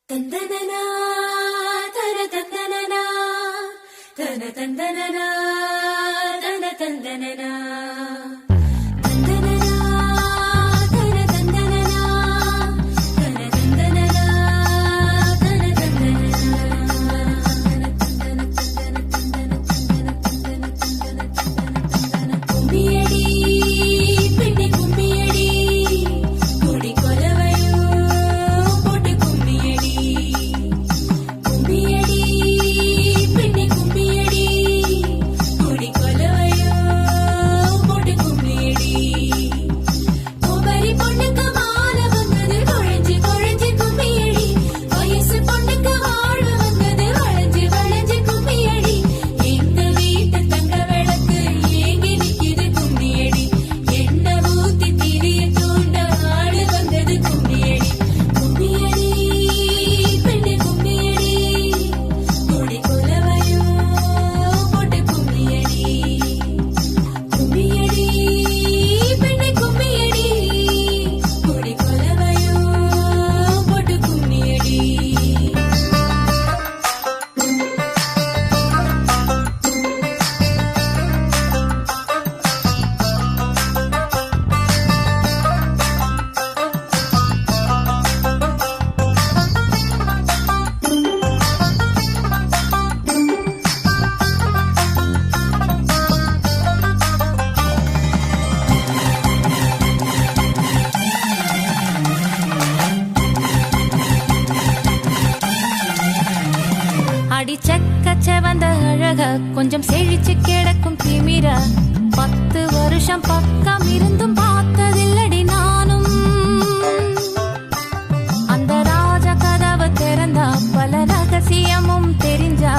தந்தனனா தன தந்தனனா தன தந்தனனா தன தந்தனனா வந்த அழக கொஞ்சம் செழிச்சு கிடக்கும் திமிரா 10 வருஷம் பக்கம் இருந்தும் பார்த்ததில்லடி நானும். அந்த ராஜ கதவு திறந்தா பல ரகசியமும் தெரிஞ்சா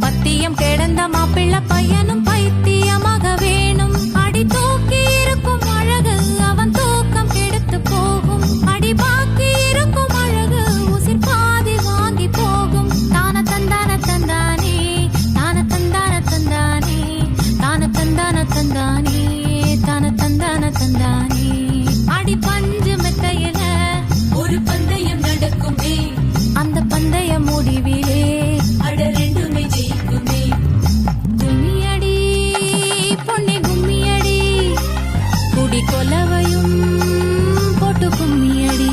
பத்தியம் கிடந்த மாப்பிள்ள பையனும் பைத்தியமாக வேணும். அடி தூக்கி இருக்கும் அழகு அவன் தூக்கம் கெடுத்து போகும். அடி பாக்கி இருக்கும் அழகு உசிர் பாதி வாங்கி போகும். தான தந்தான தந்தானே தான தந்தான தந்தானே தான தந்தான தந்தானே தான தந்தான தந்தானே. அடி பஞ்சு மெத்தையில ஒரு பந்தயம் நடக்குமே, அந்த பந்தய முடிவிலே அட ரெண்டுமே ஜெயிக்குமே. கும்மியடி பொன்னி கும்மியடி குடி கொலவையும் போட்டு கும்மியடி.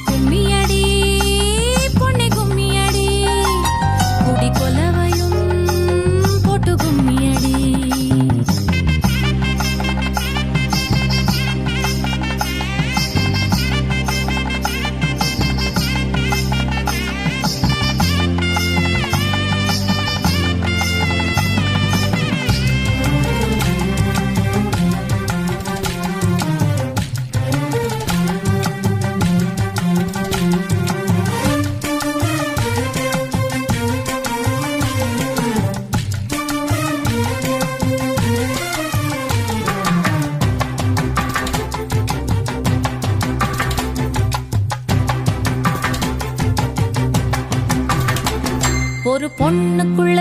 கும்மியடி பொன்னி கும்மியடி குடி கொலவையும் போட்டு கும்மியடி. ஒரு பொண்ணுக்குள்ள